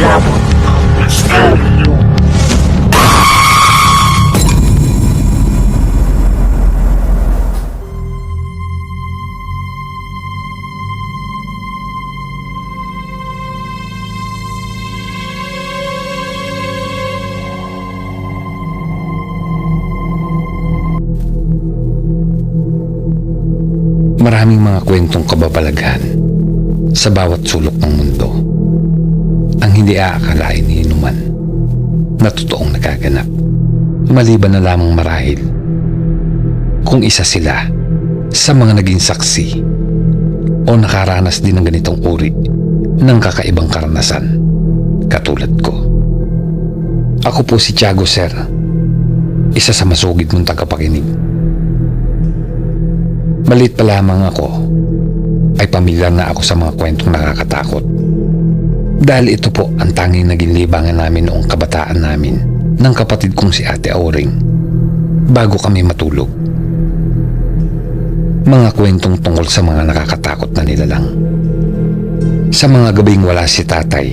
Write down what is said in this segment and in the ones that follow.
Yaman ng misteryo. Maraming mga kwentong kababalaghan sa bawat sulok ng mundo ang hindi aakalain ni inuman na totoong nagaganap, maliban na lamang marahil kung isa sila sa mga naging saksi o nakaranas din ng ganitong uri ng kakaibang karanasan katulad ko. Ako po si Tiago, sir, isa sa masugid mong tagapakinig. Maliit pa lamang ako ay pamilyar na ako sa mga kwentong nakakatakot. Dahil ito po ang tanging naging libangan namin noong kabataan namin ng kapatid kong si Ate Auring bago kami matulog. Mga kwentong tungkol sa mga nakakatakot na nilalang. Sa mga gabing wala si tatay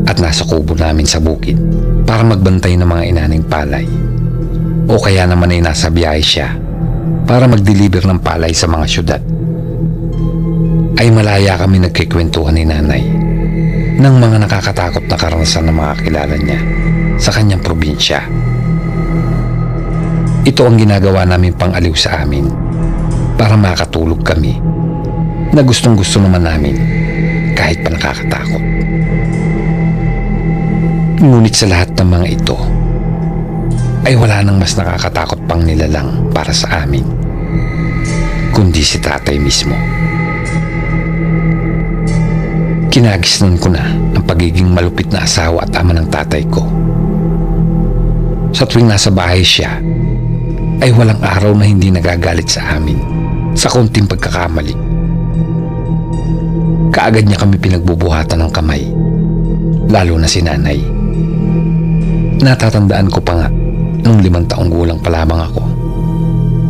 at nasa kubo namin sa bukid para magbantay ng mga inaning palay, o kaya naman ay nasa biyahe siya para mag-deliver ng palay sa mga syudad, ay malaya kami nagkikwentuhan ni nanay ng mga nakakatakot na karanasan ng mga kilala niya sa kanyang probinsya. Ito ang ginagawa namin pang-aliw sa amin para makatulog kami na gustong-gusto naman namin kahit pa nakakatakot. Ngunit sa lahat ng mga ito ay wala nang mas nakakatakot pang nilalang para sa amin kundi si tatay mismo. Kinagisnan ko na ang pagiging malupit na asawa at ama ng tatay ko. Sa tuwing nasa bahay siya ay walang araw na hindi nagagalit sa amin sa konting pagkakamali. Kaagad niya kami pinagbubuhatan ng kamay, lalo na si nanay. Natatandaan ko pa nga nung 5 taong gulang pa lamang ako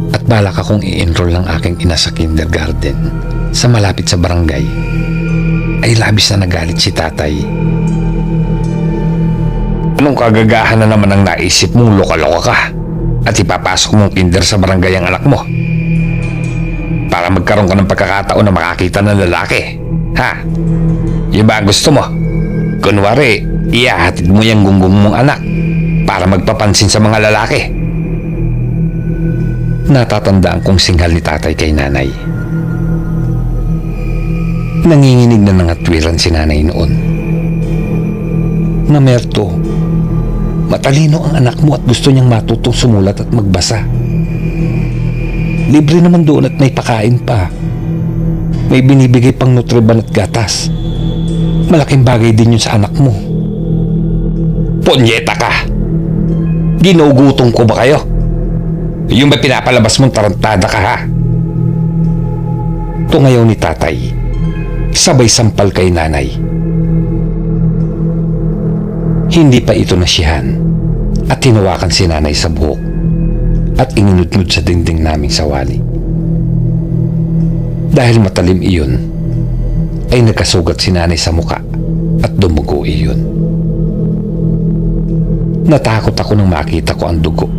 at balak akong i-enroll ng aking ina sa kindergarten sa malapit sa barangay, ay labis na nagalit si tatay. Anong kagagahan na naman ang naisip mong loka-loka ka at ipapasok mong kinder sa barangay ang anak mo para magkaroon ka ng pagkakataon na makakita ng lalaki? Ha? Yung ba ang gusto mo? Kunwari, ihahatid mo yung gunggong mong anak para magpapansin sa mga lalaki. Natatandaan kong singhal ni tatay kay nanay. Nanginginig na nangatwiran si nanay noon. Namerto, matalino ang anak mo at gusto niyang matutong sumulat at magbasa. Libre naman doon at may pakain pa. May binibigay pang nutriban at gatas. Malaking bagay din yun sa anak mo. Punyeta ka! Ginugutong ko ba kayo? Yung ba pinapalabas mong tarantada ka, ha? Tungayaw ni tatay, sabay sampal kay nanay. Hindi pa ito nasiyahan at tinawakan si nanay sa buhok at inunod-nod sa dingding naming sawali. Dahil matalim iyon, ay nagkasugat si nanay sa muka at dumugo iyon. Natakot ako nang makita ko ang dugo,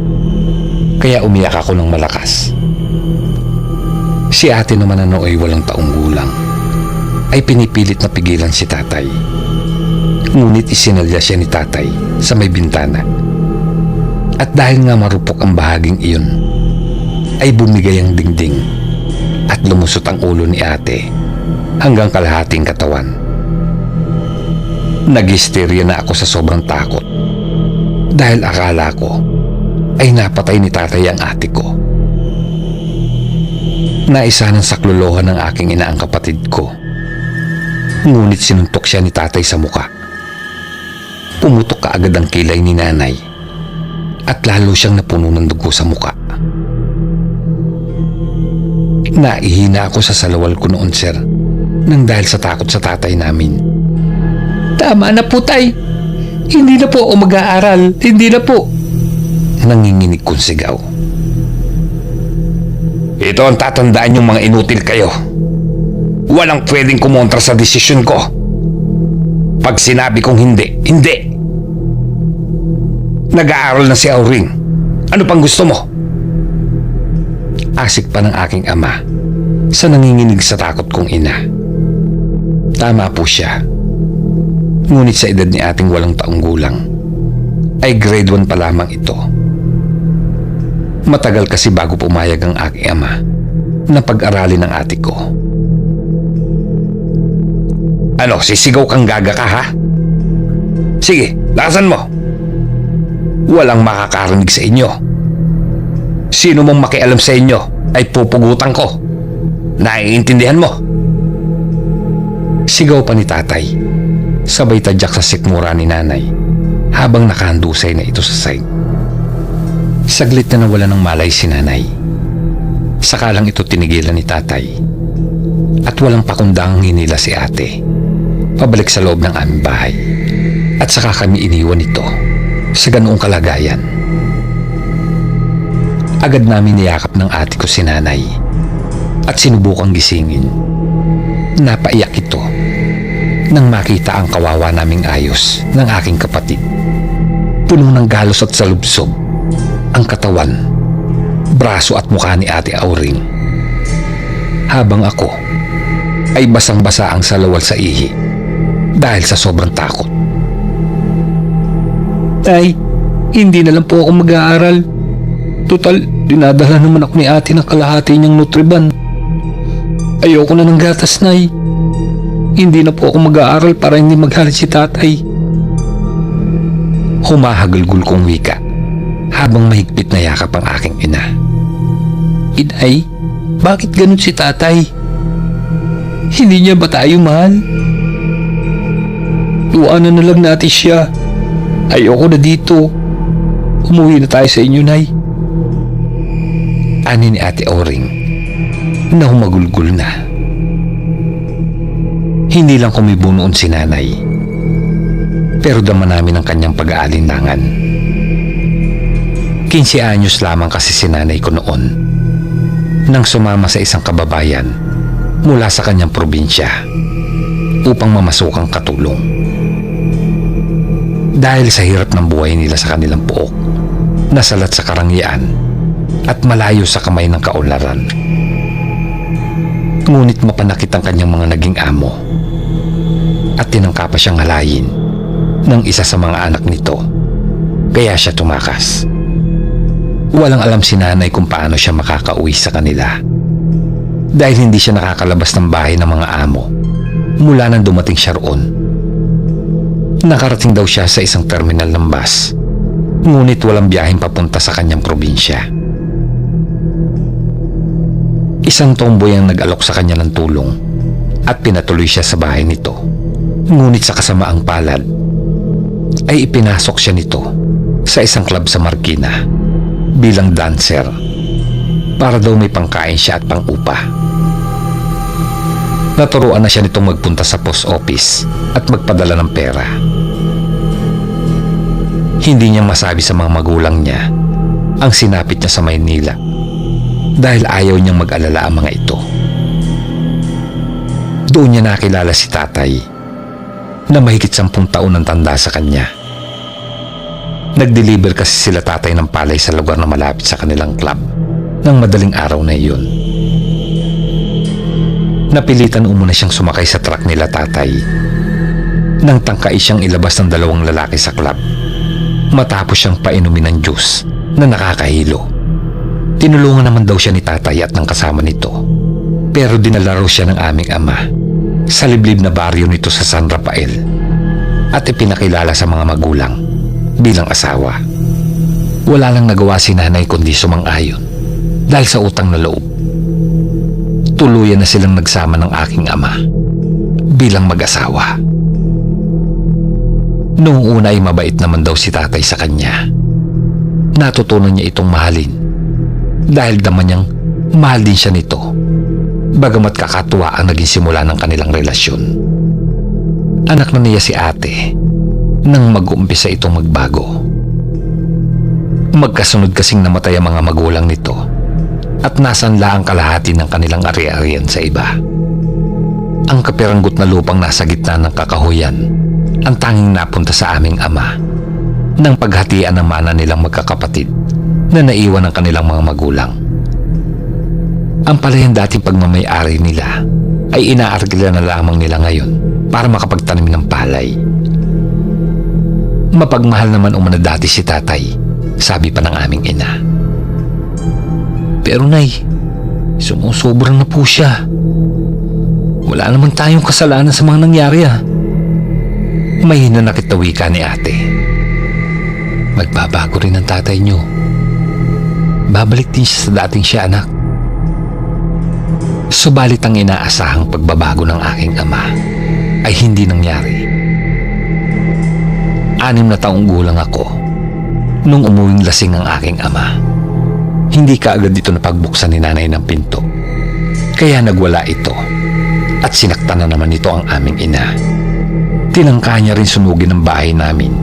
kaya umiyak ako ng malakas. Si ate naman na nooy walang taong gulang ay pinipilit na pigilan si tatay. Ngunit isinalya siya ni tatay sa may bintana. At dahil nga marupok ang bahaging iyon, ay bumigay ang dingding at lumusot ang ulo ni ate hanggang kalahating katawan. Nag-hysteria na ako sa sobrang takot dahil akala ko ay napatay ni tatay ang ate ko. Naisa ng saklolohan ng aking ina ang kapatid ko. Ngunit sinuntok siya ni tatay sa muka. Pumutok kaagad ang kilay ni nanay at lalo siyang napuno ng dugo sa muka. Naihina ako sa salawal ko noon, sir, nang dahil sa takot sa tatay namin. Tama na po, tay. Hindi na po ako mag-aaral. Hindi na po. Nanginginig kong sigaw. Ito ang tatandaan yung mga inutil kayo. Walang pwedeng kumontra sa desisyon ko. Pag sinabi kong hindi, hindi! Nag-aaral na si Auring. Ano pang gusto mo? Asik pa ng aking ama sa nanginginig sa takot kong ina. Tama po siya. Ngunit sa edad ni ating 8 taong gulang, ay grade 1 pa lamang ito. Matagal kasi bago pumayag ang aking ama na pag-aralin ng ate ko. Ano, sisigaw kang gaga ka ha? Sige, lakasan mo. Walang makakarinig sa inyo. Sino mong makialam sa inyo ay pupugutan ko. Naiintindihan mo? Sigaw pa ni tatay, sabay tadyak sa sikmura ni nanay habang nakahandusay na ito sa side. Saglit na nawala ng malay si nanay. Saka lang ito tinigilan ni tatay at walang pakundang hinila si ate pabalik sa loob ng aming bahay, at saka kami iniwan ito sa ganoong kalagayan. Agad namin niyakap ng ate ko si nanay at sinubukang gisingin. Napaiyak ito nang makita ang kawawa naming ayos ng aking kapatid. Puno ng galos at salubsob ang katawan, braso at mukha ni Ate Auring, habang ako ay basang-basa ang salawal sa ihi dahil sa sobrang takot. Tay, hindi na lang po ako mag-aaral. Total, dinadala naman ako ni ate ng kalahati niyang Nutriban. Ayoko na ng gatas, Nay. Hindi na po ako mag-aaral para hindi maghalit si tatay. Humahagulgul kong wika habang mahigpit na yakap ang aking ina. Inay, bakit ganun si tatay? Hindi niya ba tayo mahal? Iwanan na lang natin siya. Ayoko na dito. Umuwi na tayo sa inyo, Nay. Ani ni Ate Auring na humagulgul na. Hindi lang kumibo noon si nanay, pero dama namin ang kanyang pag-aalinlangan. 15 anyos lamang kasi si nanay ko noon nang sumama sa isang kababayan mula sa kanyang probinsya upang mamasukang katulong. Dahil sa hirap ng buhay nila sa kanilang pook, nasalat sa karangyaan at malayo sa kamay ng kaunlaran. Ngunit mapanakit ang kanyang mga naging amo at tinangka pa siyang halayin ng isa sa mga anak nito, kaya siya tumakas. Walang alam si nanay kung paano siya makakauwi sa kanila dahil hindi siya nakakalabas ng bahay ng mga amo mula nang dumating siya roon. Nakarating daw siya sa isang terminal ng bus, ngunit walang biyaheng papunta sa kanyang probinsya. Isang tomboy ang nag-alok sa kanya ng tulong at pinatuloy siya sa bahay nito. Ngunit sa kasamaang palad ay ipinasok siya nito sa isang club sa Marikina bilang dancer para daw may pangkain siya at pang-upa. Naturuan na siya nitong magpunta sa post office at magpadala ng pera. Hindi niya masabi sa mga magulang niya ang sinapit niya sa Maynila dahil ayaw niyang mag-alala ang mga ito. Doon niya nakilala si tatay na mahigit 10 taon ang tanda sa kanya. Nag-deliver kasi sila tatay ng palay sa lugar na malapit sa kanilang club ng madaling araw na iyon. Napilitan umuna siyang sumakay sa truck nila tatay nang tangkai siyang ilabas ng 2 lalaki sa club matapos siyang painumin ng juice na nakakahilo. Tinulungan naman daw siya ni tatay at ng kasama nito, pero dinala raw siya ng aming ama sa liblib na baryo nito sa San Rafael at ipinakilala sa mga magulang bilang asawa. Wala lang nagawa si nanay kundi sumang-ayon dahil sa utang na loob. Tuluyan na silang nagsama ng aking ama bilang mag-asawa. Noong una ay mabait naman daw si tatay sa kanya. Natutunan niya itong mahalin dahil dama niyang mahal din siya nito, bagamat kakatuwa ang naging simula ng kanilang relasyon. Anak na niya si ate nang mag-uumpisa itong magbago. Magkasunod kasing namatay ang mga magulang nito at nasanla ang kalahati ng kanilang ari-arian sa iba. Ang kapiranggot na lupang nasa gitna ng kakahuyan ang tanging napunta sa aming ama ng paghatian ng mana nilang magkakapatid na naiwan ng kanilang mga magulang. Ang palayang dating pagmamay-ari nila ay inaargila na lamang nila ngayon para makapagtanim ng palay. Mapagmahal naman umano dati si tatay, sabi pa ng aming ina. Pero nay, sumusobra na po siya. Wala naman tayong kasalanan sa mga nangyari May hinanakit na wika ni ate. Magbabago rin ang tatay niyo. Babalik din siya sa dating siya, anak. Subalit ang inaasahang pagbabago ng aking ama ay hindi nangyari. 6 na taong gulang ako nung umuwing lasing ang aking ama. Hindi kaagad ito napagbuksan ni nanay ng pinto. Kaya nagwala ito at sinaktan na naman ito ang aming ina. Tinangka niya rin sunugin ang bahay namin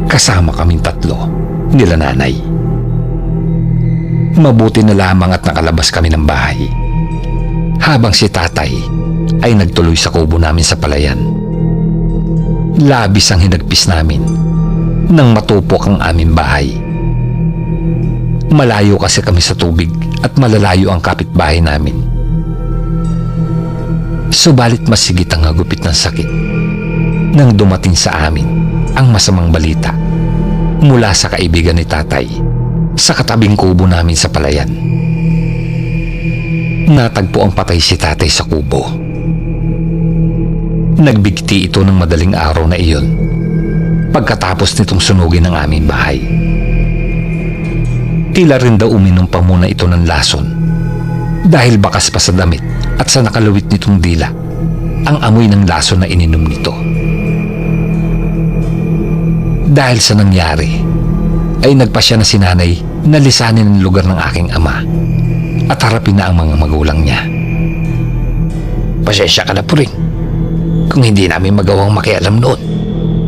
kasama kaming 3 nila nanay. Mabuti na lamang at nakalabas kami ng bahay habang si tatay ay nagtuloy sa kubo namin sa palayan. Labis ang hinagpis namin nang matupok ang aming bahay. Malayo kasi kami sa tubig at malalayo ang kapitbahay namin. Subalit masigit ang hagupit ng sakit nang dumating sa amin ang masamang balita mula sa kaibigan ni tatay sa katabing kubo namin sa palayan. Natagpo ang patay si tatay sa kubo. Nagbigti ito ng madaling araw na iyon pagkatapos nitong sunugin ang aming bahay. Tila rin daw uminom pa muna ito ng lason dahil bakas pa sa damit at sa nakalawit nitong dila ang amoy ng lason na ininom nito. Dahil sa nangyari ay nagpasya na si nanay na lisanin ang lugar ng aking ama at harapin na ang mga magulang niya. Pasensya ka na po rin kung hindi namin magawang makialam noon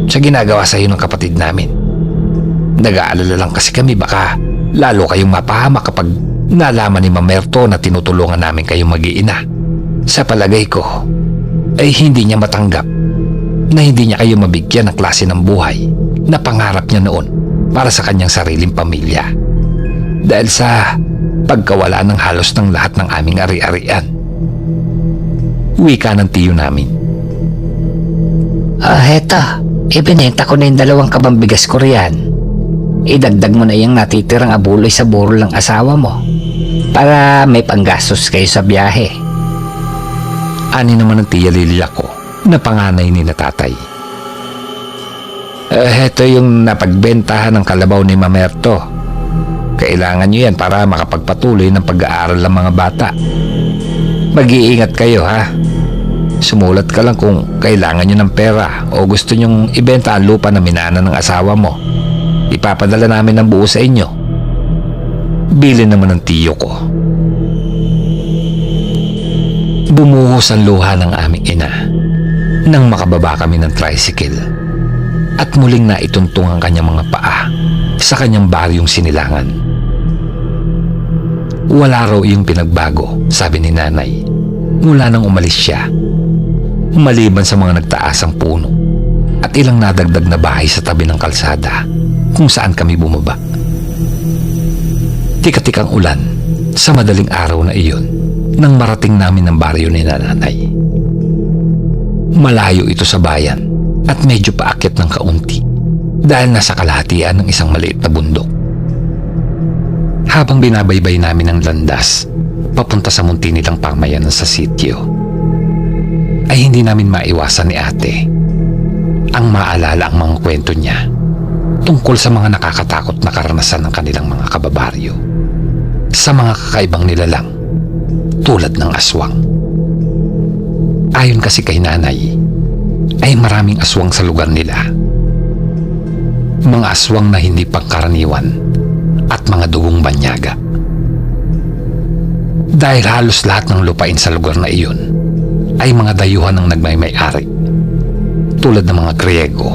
sa ginagawa sa iyo ng kapatid namin. Nag-aalala lang kasi kami baka lalo kayong mapahamak kapag nalaman ni Mamerto na tinutulungan namin kayong mag-iina. Sa palagay ko ay hindi niya matanggap na hindi niya kayo mabigyan ng klase ng buhay na pangarap niya noon para sa kanyang sariling pamilya dahil sa pagkawala ng halos ng lahat ng aming ari-arian. Wika ng tiyo namin. Heto, ibinenta ko na yung 2 kabang bigas ko riyan. Idagdag mo na yung natitirang abuloy sa burol ng asawa mo para may panggastos kayo sa biyahe. Ani naman ng tiya Lilia ko na panganay ni na tatay. Heto yung napagbentahan ng kalabaw ni Mamerto. Kailangan nyo yan para makapagpatuloy ng pag-aaral ng mga bata. Mag-iingat kayo Sumulat ka lang kung kailangan nyo ng pera o gusto nyong ibenta ang lupa na minana ng asawa mo. Ipapadala namin ng buo sa inyo. Bilin naman ng tiyo ko. Bumuhos ang luha ng aming ina nang makababa kami ng tricycle at muling naituntong ang kanyang mga paa sa kanyang baryong sinilangan. Wala raw iyong pinagbago, sabi ni nanay, mula nang umalis siya. Maliban sa mga nagtaasang puno at ilang nadagdag na bahay sa tabi ng kalsada kung saan kami bumaba. Tikatikang ulan sa madaling araw na iyon nang marating namin ang baryo ni nanay. Malayo ito sa bayan at medyo paakyat ng kaunti dahil nasa kalahatian ng isang maliit na bundok. Habang binabaybay namin ang landas papunta sa munti nilang pamayanan sa sitio, ay hindi namin maiwasan ni ate ang maalala ang mga kwento niya tungkol sa mga nakakatakot na karanasan ng kanilang mga kababaryo sa mga kakaibang nilalang tulad ng aswang. Ayon kasi kay nanay ay maraming aswang sa lugar nila. Mga aswang na hindi pangkaraniwan at mga dugong banyaga. Dahil halos lahat ng lupain sa lugar na iyon ay mga dayuhan ng nagmay-may-ari tulad ng mga Griego,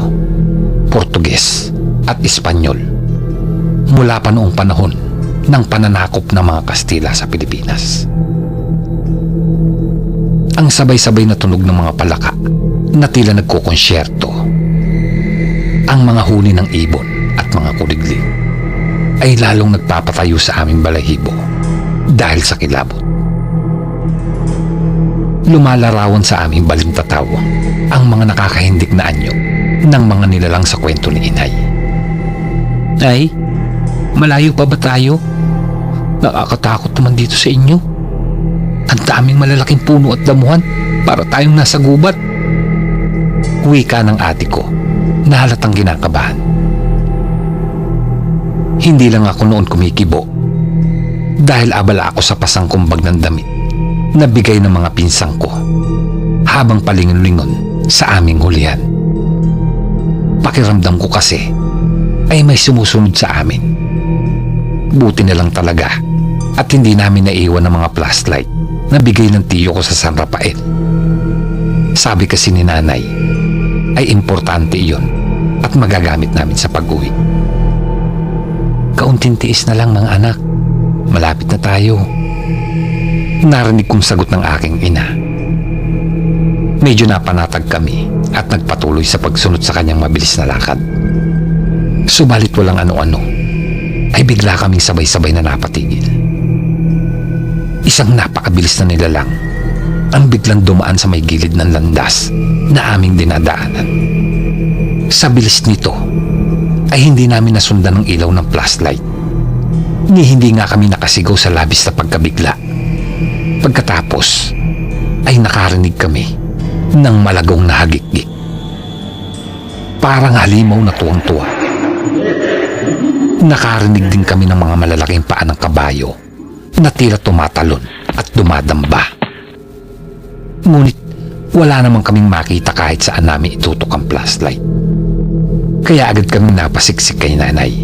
Portuges at Espanyol mula pa noong panahon ng pananakop ng mga Kastila sa Pilipinas. Ang sabay-sabay na tunog ng mga palaka na tila nagkukonsyerto mga huni ng ibon at mga kuliglig ay lalong nagpapatayo sa aming balahibo dahil sa kilabot. Lumalarawan sa aming balintataw ang mga nakakahindik na anyo ng mga nilalang sa kwento ni Inay. Ay, malayo pa ba tayo? Nakakatakot naman dito sa inyo. Ang daming malalaking puno at damuhan para tayong nasa gubat. Wika ng ate ko na halatang kinakabahan. Hindi lang ako noon kumikibo dahil abala ako sa pasangkumbag ng damit na bigay ng mga pinsang ko habang palingon-lingon sa aming hulihan. Pakiramdam ko kasi ay may sumusunod sa amin. Buti na lang talaga at hindi namin naiwan ng mga flashlight na bigay ng tiyo ko sa San Rafael. Sabi kasi ni nanay ay importante iyon at magagamit namin sa pag-uwi. Kaunting tiis na lang mga anak, malapit na tayo. Narinig kong sagot ng aking ina. Medyo napanatag kami at nagpatuloy sa pagsunod sa kanyang mabilis na lakad. Subalit walang ano-ano ay bigla kaming sabay-sabay na napatigil. Isang napakabilis na nilalang ang biglang dumaan sa may gilid ng landas na aming dinadaanan. Sa bilis nito ay hindi namin nasundan ng ilaw ng flashlight, ni hindi nga kami nakasigaw sa labis na pagkabigla. Pagkatapos ay nakarinig kami ng malagong na hagik-gik. Parang halimaw na tuwang-tuwa. Nakarinig din kami ng mga malalaking paa ng kabayo na tila tumatalon at dumadamba. Ngunit wala namang kaming makita kahit saan namin itutok ang flashlight. Kaya agad kaming napasiksik kay nanay.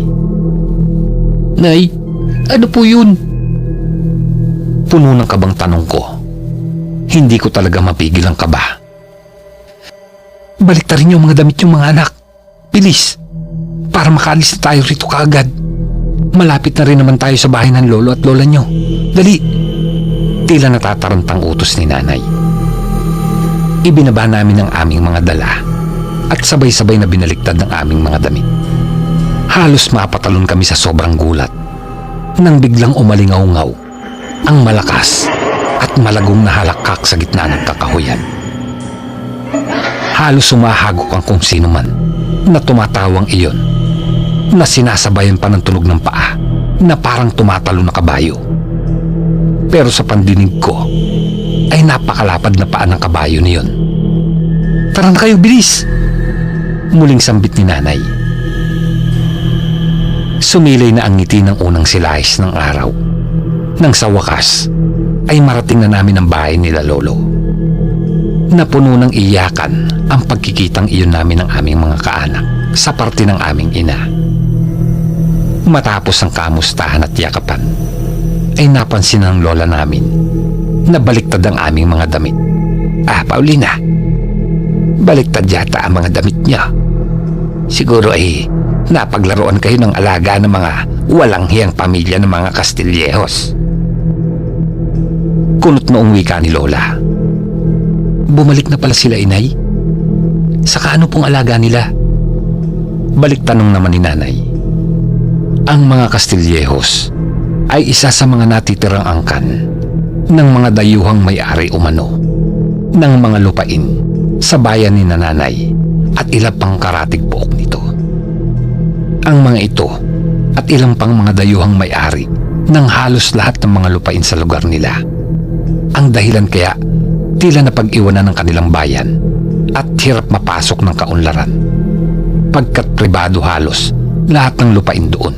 Nay, ano po yun? Puno ng kabang tanong ko. Hindi ko talaga mapigil ang kaba. Baliktarin niyo ang mga damit yung mga anak. Bilis, para makaalis na tayo rito kaagad. Malapit na rin naman tayo sa bahay ng lolo at lola niyo. Dali! Tila natatarantang utos ni nanay. Ibinaba namin ang aming mga dala at sabay-sabay na binaliktad ng aming mga damit. Halos mapatalon kami sa sobrang gulat nang biglang umalingaw-ngaw ang malakas at malagong na halakak sa gitna ng kakahuyan. Halos sumahagok ang kung sino man na tumatawang iyon na sinasabayan pa ng tunog ng paa na parang tumatalo na kabayo. Pero sa pandinig ko ay napakalapad na paa ng kabayo niyon. Tara na kayo, bilis! Muling sambit ni nanay. Sumilay na ang ngiti ng unang silahis ng araw. Nang sa wakas ay marating na namin ang bahay nila lolo. Napuno ng iyakan ang pagkikitang iyon namin ng aming mga kaanak sa parte ng aming ina. Matapos ang kamustahan at yakapan ay napansin ng lola namin na baliktad ang aming mga damit. Paulina, baliktad yata ang mga damit niya. Siguro ay napaglaruan kayo ng alaga ng mga walang hiyang pamilya ng mga Castillejos. Kunot noong wika ni lola. Bumalik na pala sila, inay? Saka ano pong alaga nila? Balik tanong naman ni nanay. Ang mga Castillejos ay isa sa mga natitirang angkan ng mga dayuhang may-ari umano ng mga lupain sa bayan ni nanay at ilang pang karatig buok nito. Ang mga ito at ilang pang mga dayuhang may-ari ng halos lahat ng mga lupain sa lugar nila ang dahilan kaya tila na pag-iwanan ng kanilang bayan at hirap mapasok ng kaunlaran pagkat pribado halos lahat ng lupain doon.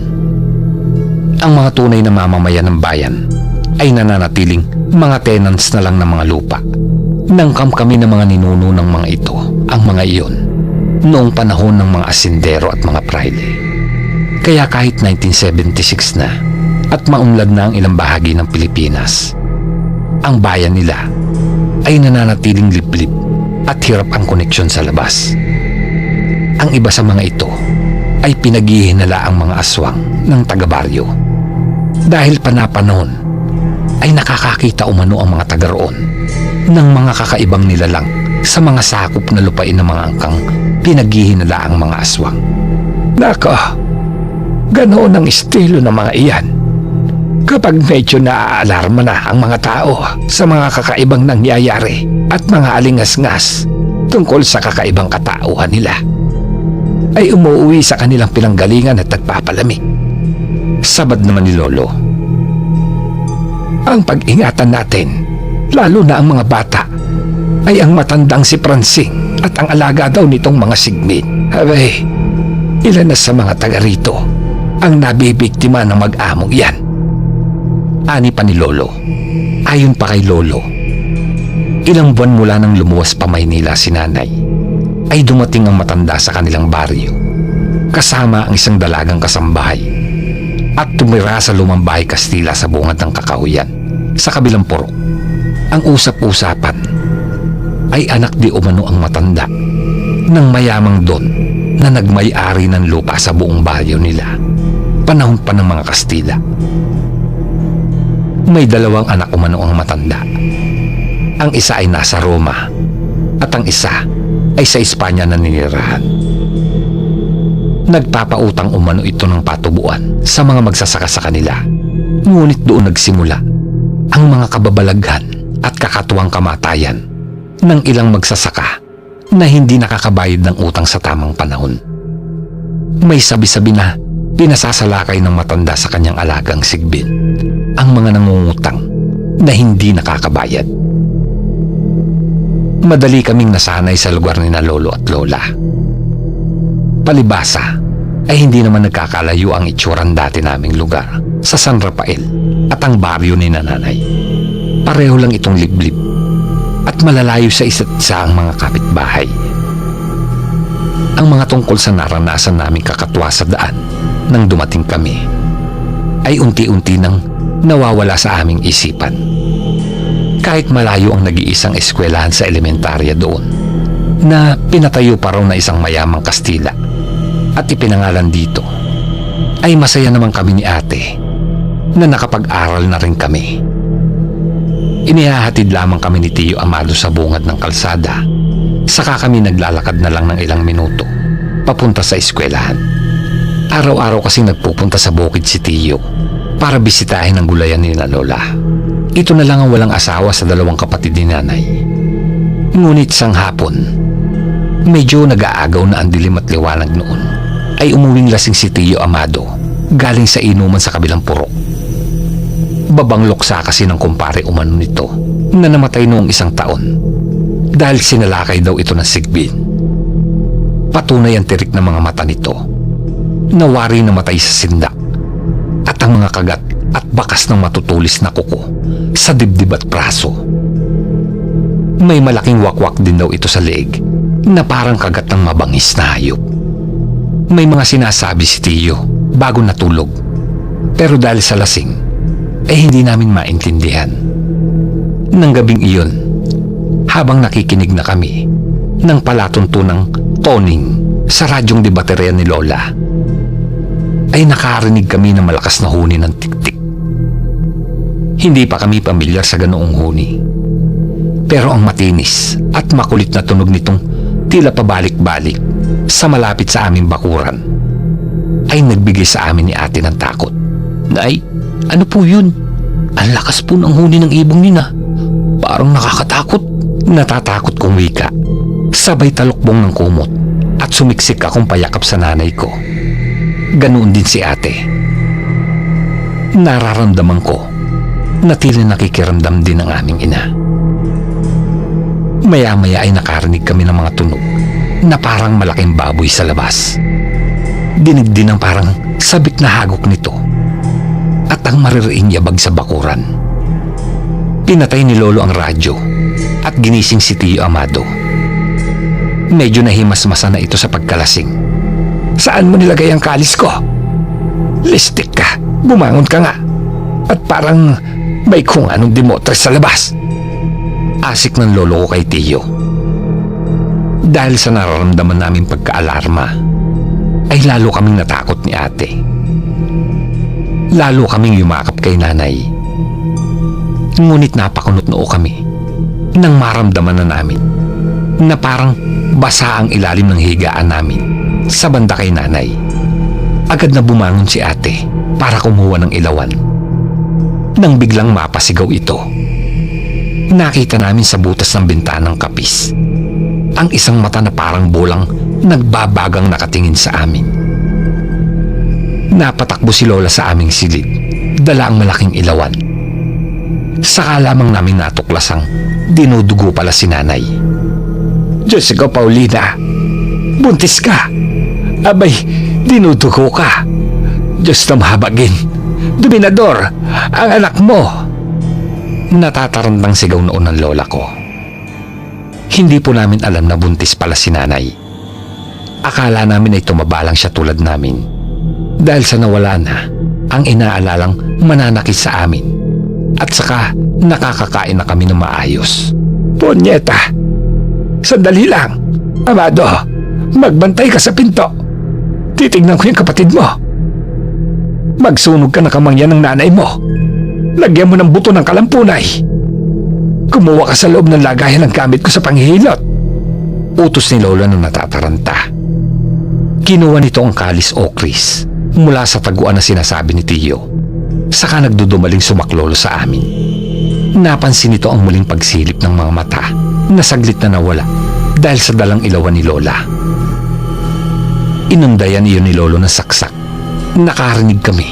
Ang mga tunay na mamamayan ng bayan ay nananatiling mga tenants na lang ng mga lupa. Nangkam kami ng mga ninuno ng mga ito, ang mga iyon, noong panahon ng mga asindero at mga praile. Kaya kahit 1976 na at maunlad na ang ilang bahagi ng Pilipinas, ang bayan nila ay nananatiling liblib at hirap ang koneksyon sa labas. Ang iba sa mga ito ay pinaghihinala ang mga aswang ng taga-baryo. Dahil panapanahon ay nakakakita umano ang mga taga roon ng mga kakaibang nilalang sa mga sakop na lupain ng mga angkang pinaghihinala ang mga aswang. Nako, ganoon ang estilo ng mga iyan. Kapag medyo naaalarma na ang mga tao sa mga kakaibang nangyayari at mga alingas-ngas tungkol sa kakaibang katauhan nila, ay umuwi sa kanilang pinanggalingan at nagpapalamig. Sabad naman ni Lolo. Ang pag-ingatan natin, lalo na ang mga bata, ay ang matandang si Pransing at ang alaga daw nitong mga sigmit. Abay, ilan na sa mga taga rito ang nabibiktima ng mag-among yan. Ani pa ni Lolo. Ayon pa kay Lolo, ilang buwan mula nang lumuwas pa Maynila si Nanay, ay dumating ang matanda sa kanilang baryo kasama ang isang dalagang kasambahay at tumira sa lumang bahay Kastila sa bungad ng Kakahuyan sa kabilang purok. Ang usap-usapan ay anak di umano ang matanda ng mayamang don na nagmay-ari ng lupa sa buong baryo nila panahon pa ng mga Kastila. May dalawang anak umano ang matanda. Ang isa ay nasa Roma at ang isa ay sa Espanya naninirahan. Nagpapautang umano ito ng patubuan sa mga magsasaka sa kanila. Ngunit doon nagsimula ang mga kababalaghan at kakatuwang kamatayan ng ilang magsasaka na hindi nakakabayad ng utang sa tamang panahon. May sabi-sabi na pinasasalakay ng matanda sa kanyang alagang sigbin ang mga nangungutang na hindi nakakabayad. Madali kaming nasanay sa lugar ni na Lolo at Lola. Palibasa ay hindi naman nagkakalayo ang itsuran dati naming lugar sa San Rafael at ang baryo ni Nanay. Pareho lang itong liblib at malalayo sa isa't isa ang mga kapitbahay. Ang mga tungkol sa naranasan naming kakatwa sa daan nang dumating kami ay unti-unti nang nawawala sa aming isipan. Kahit malayo ang nag-iisang eskwelahan sa elementarya doon na pinatayo pa raw na isang mayamang Kastila at ipinangalan dito, ay masaya naman kami ni ate na nakapag-aral na rin kami. Inihahatid lamang kami ni Tiyo Amado sa bungad ng kalsada, saka kami naglalakad na lang ng ilang minuto papunta sa eskwelahan. Araw-araw kasi nagpupunta sa bukid si Tiyo para bisitahin ang gulayan ni na Lola. Ito na lang ang walang asawa sa dalawang kapatid ni Nanay. Ngunit sang hapon, medyo nag-aagaw na ang dilim at liwanag noon, ay umuwing lasing si Tiyo Amado galing sa inuman sa kabilang purok. Babang luksa kasi ng kumpare umano nito na namatay noong isang taon dahil sinalakay daw ito ng sigbin. Patunay ang tirik ng mga mata nito na wari na matay sa sindak at ang mga kagat at bakas ng matutulis na kuko sa dibdib at braso. May malaking wakwak din daw ito sa leeg na parang kagat ng mabangis na hayop. May mga sinasabi si Tiyo bago natulog, pero dahil sa lasing ay hindi namin maintindihan. Nang gabing iyon, habang nakikinig na kami ng palatuntunang toning sa radyong debaterya ni Lola, ay nakarinig kami ng malakas na huni ng tik-tik. Hindi pa kami pamilyar sa ganoong huni, pero ang matinis at makulit na tunog nitong tila pabalik-balik sa malapit sa aming bakuran ay nagbigay sa amin ni ate ng takot. Nay, ano po yun? Ang lakas po ng huni ng ibong nina. Parang nakakatakot. Natatakot kong wika. Sabay talukbong ng kumot at sumiksik akong payakap sa nanay ko. Ganoon din si ate. Nararamdaman ko na tila nakikiramdam din ang aming ina. Maya-maya ay nakarinig kami ng mga tunog na parang malaking baboy sa labas. Dinig din ang parang sabik na hagok nito at ang maririing yabag sa bakuran. Pinatay ni Lolo ang radyo at ginising si Tiyo Amado. Medyo nahimasmasa na ito sa pagkalasing. Saan mo nilagay ang kalis ko? Listik ka, bumangon ka nga. At parang may kung anong demotres sa labas. Asik ng lolo ko kay Tiyo. Dahil sa nararamdaman naming pagkaalarma, ay lalo kaming natakot ni ate. Lalo kaming yumakap kay nanay. Ngunit napakunot noo kami nang maramdaman na namin na parang basa ang ilalim ng higaan namin sa banda kay nanay. Agad na bumangon si ate para kumuha ng ilawan. Nang biglang mapasigaw ito, nakita namin sa butas ng bintanang kapis ang isang mata na parang bolang nagbabagang nakatingin sa amin. Napatakbo si Lola sa aming silid, dala ang malaking ilawan. Saka lamang namin natuklasang dinudugo pala si nanay. Diyos ko, Paulina, buntis ka. Abay, dinudugo ka. Diyos na mahabagin, Dominador, ang anak mo. Natatarantang sigaw noon ng lola ko. Hindi po namin alam na buntis pala si nanay. Akala namin ay tumabalang siya tulad namin. Dahil sa nawala na ang inaalalang mananakit sa amin. At saka nakakakain na kami ng maayos. Ponyeta, sandali lang. Amado, magbantay ka sa pinto. Titignan ko yung kapatid mo. Magsunog ka na kamangyan ng nanay mo. Lagyan mo ng buto ng kalampunay. Kumuha ka sa loob ng lagayan ng gamit ko sa panghihilot. Utos ni Lola nung natataranta. Kinuha nito ang kalis o kris mula sa taguan na sinasabi ni Tiyo. Saka nagdudumaling sumaklolo sa amin. Napansin nito ang muling pagsilip ng mga mata na saglit na nawala dahil sa dalang ilawan ni Lola. Inundayan iyon ni Lolo ng saksak. Nakarinig kami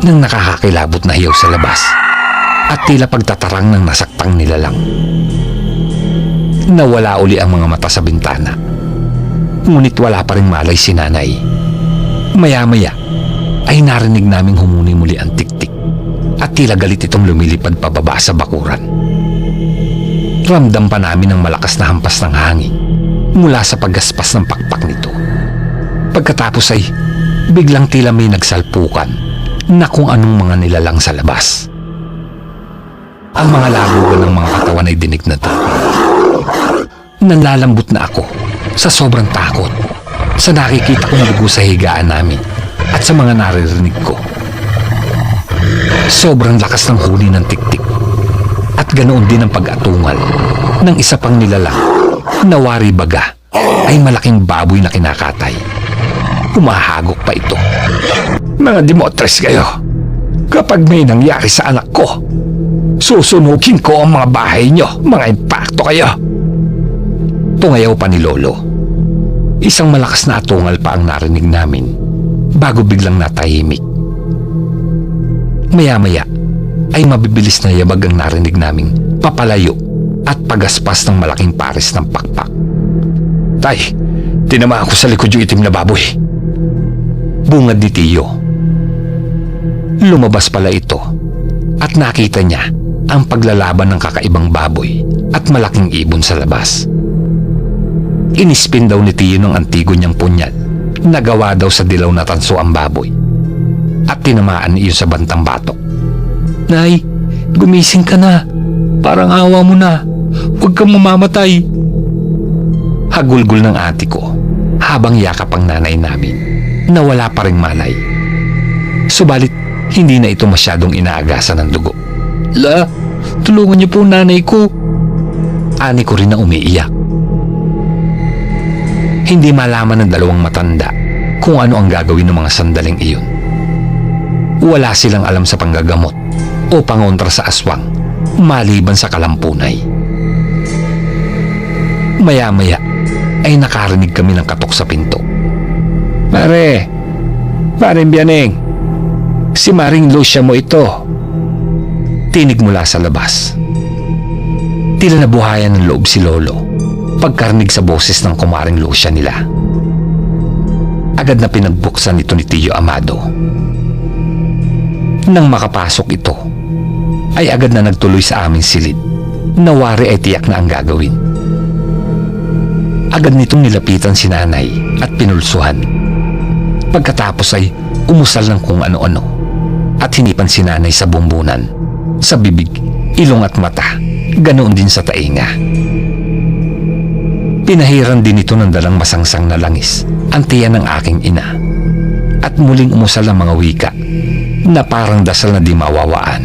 ng nakakakilabot na hiyaw sa labas at tila pagtatarang ng nasaktang nilalang. Nawala uli ang mga mata sa bintana. Ngunit wala pa rin malay si nanay. Maya-maya ay narinig naming humuni muli ang tiktik at tila galit itong lumilipad pababa sa bakuran. Ramdam pa namin ang malakas na hampas ng hangin mula sa paggaspas ng pakpak nito. Pagkatapos ay biglang tila may nagsalpukan na kung anong mga nilalang sa labas. Ang mga lagugan ng mga katawan ay dinig na tapos. Nanlalambot na ako sa sobrang takot sa nakikita kong dugo sa higaan namin at sa mga naririnig ko. Sobrang lakas ng huni ng tiktik at ganoon din ang pag-atungal ng isa pang nilalang na wari baga ay malaking baboy na kinakatay. Humahagok pa ito. Mga demotres kayo, kapag may nangyari sa anak ko, susunugin ko ang mga bahay nyo, mga impakto kayo. Tungayaw pa ni Lolo. Isang malakas na atungal pa ang narinig namin bago biglang natahimik. Maya-maya ay mabibilis na yabag ang narinig naming papalayo at pagaspas ng malaking pares ng pakpak. Tay, tinamaan ko sa likod yung itim na baboy. Bungad ni Tiyo. Lumabas pala ito at nakita niya ang paglalaban ng kakaibang baboy at malaking ibon sa labas. Inispin daw ni Tiyo ng antigo niyang punyal na gawa daw sa dilaw na tanso ang baboy at tinamaan iyon sa bantang batok. Nay, gumising ka na. Parang awa mo na. Huwag kang mamamatay. Hagulgol ng ate ko habang yakap ang nanay namin na wala pa ring malay. Subalit, hindi na ito masyadong inaagasan ng dugo. La, tulungan niyo po nanay ko. Ani ko rin na umiiyak. Hindi malaman ng dalawang matanda kung ano ang gagawin ng mga sandaling iyon. Wala silang alam sa panggagamot o pangontra sa aswang maliban sa kalampunay. Maya-maya ay nakarinig kami ng katok sa pinto. Maring Bianeng, si Maring Lucia mo ito. Tinig mula sa labas. Tila nabuhayan ng loob si Lolo pagkarinig sa boses ng kumaring Lucia nila. Agad na pinagbuksan ito ni Tiyo Amado. Nang makapasok ito, ay agad na nagtuloy sa aming silid. Nawari ay tiyak na ang gagawin. Agad nitong nilapitan si nanay at pinulsuhan. Pagkatapos ay umusal ng kung ano-ano at hinipan si nanay sa bumbunan, sa bibig, ilong at mata, ganoon din sa tainga. Pinahiran din ito ng dalang masangsang na langis ang tiyan ng aking ina at muling umusal ang mga wika na parang dasal na di mawawaan.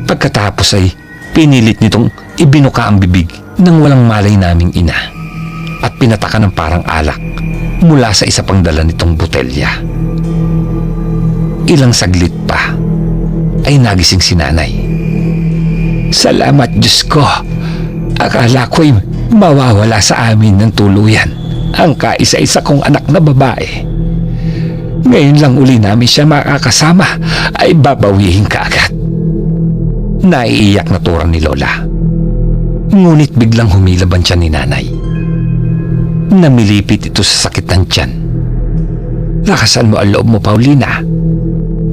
Pagkatapos ay pinilit nitong ibinuka ang bibig ng walang malay naming ina at pinataka ng parang alak mula sa isa pang dala nitong botelya. Ilang saglit pa ay nagising si nanay. Salamat Diyos ko. Akala ko'y mawawala sa amin ng tuluyan ang kaisa-isa kong anak na babae. Ngayon lang uli namin siya makakasama ay babawihin ka agad. Naiiyak na turan ni Lola. Ngunit biglang humilab ang tiyan ni nanay. Namilipit ito sa sakit ng tiyan. Lakasan mo ang loob mo, Paulina.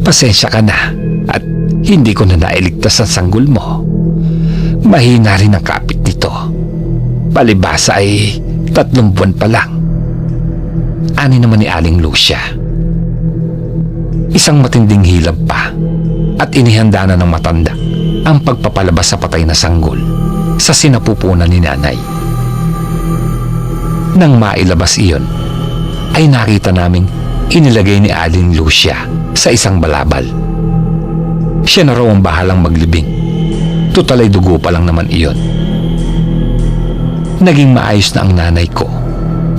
Pasensya ka na at hindi ko na nailigtas ang sanggol mo. Mahina rin ang kapit nito. Palibasa ay 3 buwan pa lang. Ani naman ni Aling Lucia. Isang matinding hilab pa at inihanda na ng matanda ang pagpapalabas sa patay na sanggol sa sinapupunan ni nanay. Nang mailabas iyon, ay nakita naming inilagay ni Aling Lucia sa isang balabal. Siya na raw ang bahalang maglibing. Tutal ay dugo pa lang naman iyon. Naging maayos na ang nanay ko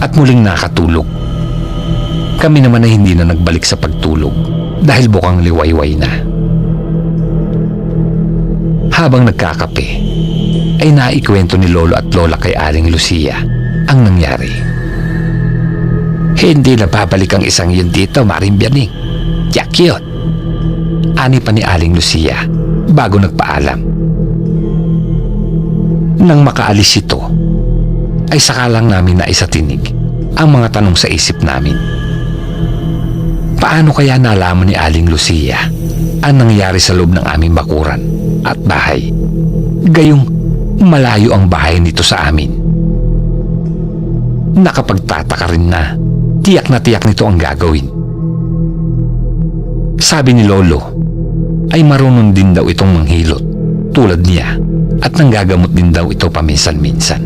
at muling nakatulog. Kami naman ay hindi na nagbalik sa pagtulog dahil bukang liwayway na. Habang nagkakape, ay naikwento ni Lolo at Lola kay Aling Lucia ang nangyari. Hindi na babalik ang isang yun dito, Maring Bianing. Yak yun. Ani pa ni Aling Lucia bago nagpaalam. Nang makaalis ito, ay saka lang namin naisatinig ang mga tanong sa isip namin. Paano kaya nalaman ni Aling Lucia ang nangyari sa loob ng aming bakuran at bahay? Gayong malayo ang bahay nito sa amin. Nakapagtataka rin na tiyak nito ang gagawin. Sabi ni Lolo ay marunong din daw itong manghilot tulad niya at nanggagamot din daw ito paminsan-minsan.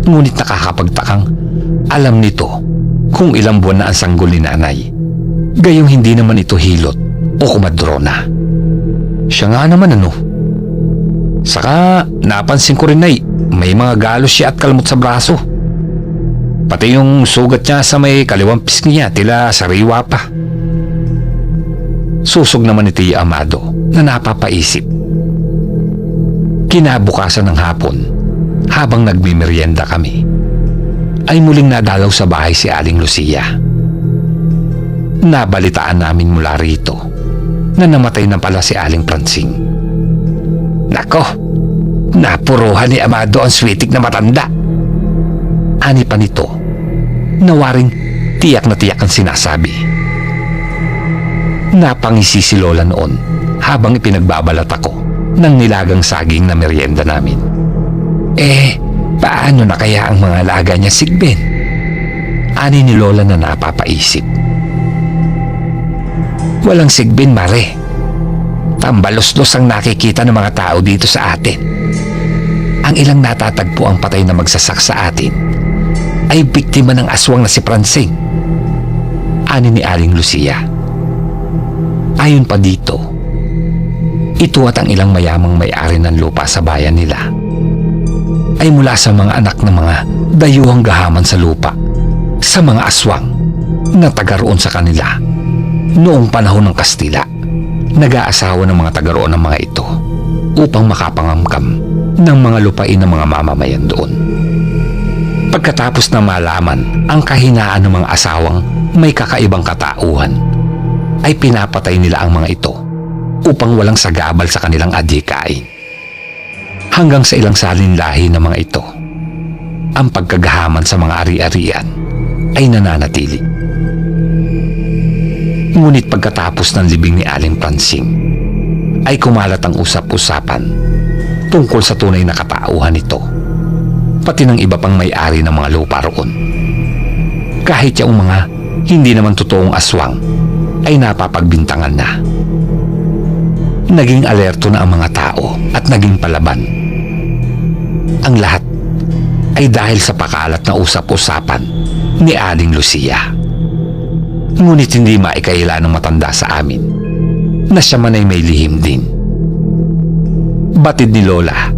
Ngunit nakakapagtakang alam nito kung ilang buwan na ang sanggol ni nanay. Gayong hindi naman ito hilot o kumadrona. Siya nga naman ano. Saka napansin ko rin ay may mga galos siya at kalmot sa braso. Pati yung sugat niya sa may kaliwang pisngi niya tila sariwa pa. Susog naman ni Tia Amado na napapaisip. Kinabukasan ng hapon, habang nagmimerienda kami, ay muling nadalaw sa bahay si Aling Lucia. Nabalitaan namin mula rito na namatay na pala si Aling Pransing. Nako, napuruhan ni Amado ang switik na matanda. Ani pa nito, nawaring tiyak na tiyak ang sinasabi. Napangisi si Lola noon habang ipinagbabalat ako ng nilagang saging na merienda namin. Paano na kaya ang mga alaga niya, Sigbin? Ani ni Lola na napapaisip. Walang Sigbin, Mare. Tambalos-los ang nakikita ng mga tao dito sa atin. Ang ilang natatagpo ang patay na magsasak sa atin ay biktima ng aswang na si Pransing. Ani ni Aling Lucia. Ayon pa dito, ito at ang ilang mayamang may-ari ng lupa sa bayan nila ay mula sa mga anak ng mga dayuhang gahaman sa lupa sa mga aswang na taga roon sa kanila noong panahon ng Kastila. Nag-aasawa ng mga taga roon ng mga ito upang makapangamkam ng mga lupain ng mga mamamayan doon. Pagkatapos na malaman ang kahinaan ng mga asawang may kakaibang katauhan, ay pinapatay nila ang mga ito upang walang sagabal sa kanilang adhikain. Hanggang sa ilang salinlahi ng mga ito, ang pagkagahaman sa mga ari-arian ay nananatili. Ngunit pagkatapos ng libing ni Aling Pransing, ay kumalat ang usap-usapan tungkol sa tunay na katauhan nito, pati ng iba pang may-ari ng mga lupa roon. Kahit yung mga hindi naman totoong aswang ay napapagbintangan na. Naging alerto na ang mga tao at naging palaban. Ang lahat ay dahil sa pakalat na usap-usapan ni Aling Lucia. Ngunit hindi maikaila ng matanda sa amin na siya man ay may lihim din. Batid ni Lola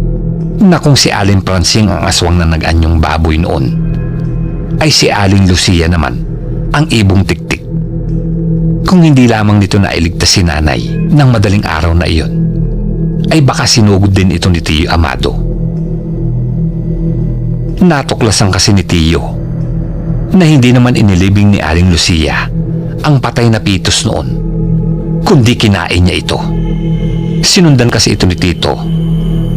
na kung si Aling Pransing ang aswang na nag-anyong baboy noon, ay si Aling Lucia naman, ang ibong tiktik. Kung hindi lamang nito nailigtas si nanay ng madaling araw na iyon, ay baka sinugod din ito ni Tiyo Amado. Natuklasan kasi ni Tiyo na hindi naman inilibing ni Aling Lucia ang patay na pitos noon, kundi kinain niya ito. Sinundan kasi ito ni Tito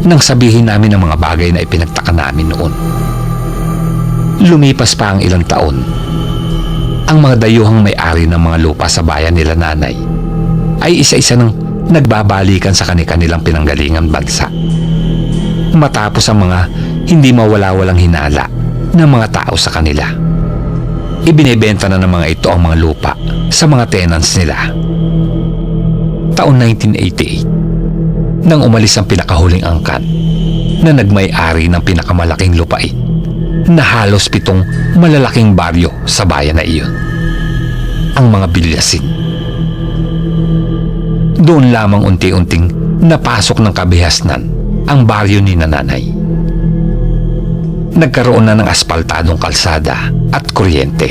nang sabihin namin ang mga bagay na ipinagtaka namin noon. Lumipas pa ang ilang taon. Ang mga dayuhang may-ari ng mga lupa sa bayan nila nanay ay isa-isa nang nagbabalikan sa kanilang pinanggalingan bansa. Matapos ang mga hindi mawala-walang hinala ng mga tao sa kanila, ibinebenta na ng mga ito ang mga lupa sa mga tenants nila. Taon 1988, nang umalis ang pinakahuling angkan na nagmay-ari ng pinakamalaking lupain na halos 7 malalaking baryo sa bayan na iyon, ang mga Bilyasin. Doon lamang unti-unting napasok ng kabihasnan ang baryo ni nanay. Nagkaroon na ng aspaltadong kalsada at kuryente.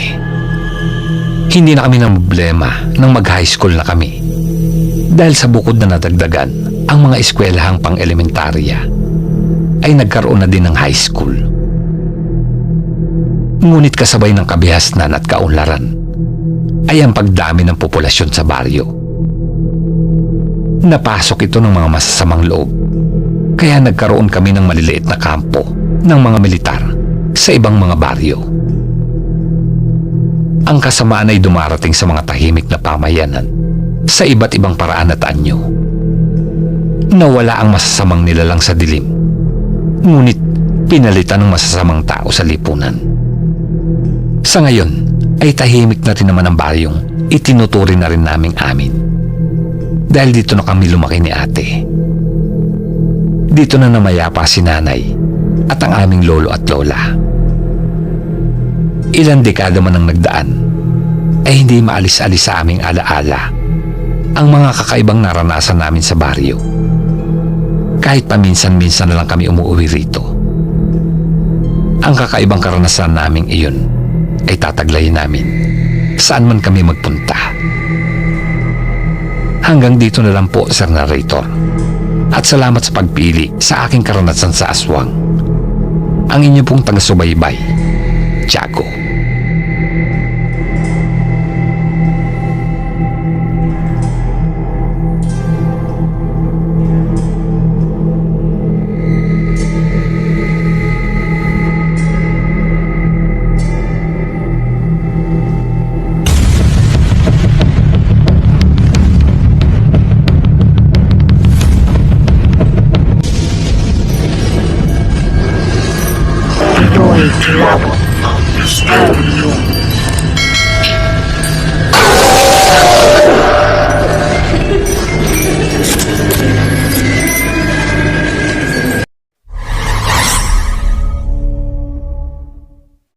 Hindi na kami ng problema nang mag-high school na kami, dahil sa bukod na nadagdagan ang mga eskwelahang pang-elementarya, ay nagkaroon na din ng high school. Ngunit kasabay ng kabihasnan at kaunlaran ay ang pagdami ng populasyon sa baryo. Napasok ito ng mga masasamang loob, kaya nagkaroon kami ng maliliit na kampo ng mga militar sa ibang mga baryo. Ang kasamaan ay dumarating sa mga tahimik na pamayanan sa iba't ibang paraan at anyo. Nawala ang masasamang nilalang sa dilim, ngunit pinalitan ng masasamang tao sa lipunan. Sa ngayon ay tahimik na rin naman ang baryong itinuturing na rin naming amin, dahil dito na kami lumaki ni ate. Dito na namayapa si nanay at ang aming lolo at lola. Ilang dekada man ang nagdaan, ay hindi maalis-alis sa aming alaala ang mga kakaibang naranasan namin sa baryo. Kahit paminsan-minsan na lang kami umuwi rito, ang kakaibang karanasan naming iyon ay tataglayin namin saan man kami magpunta. Hanggang dito na lang po, Sir Narrator. At salamat sa pagpili sa aking karanasan sa aswang. Ang inyo pong taga-subaybay, Tiago. The story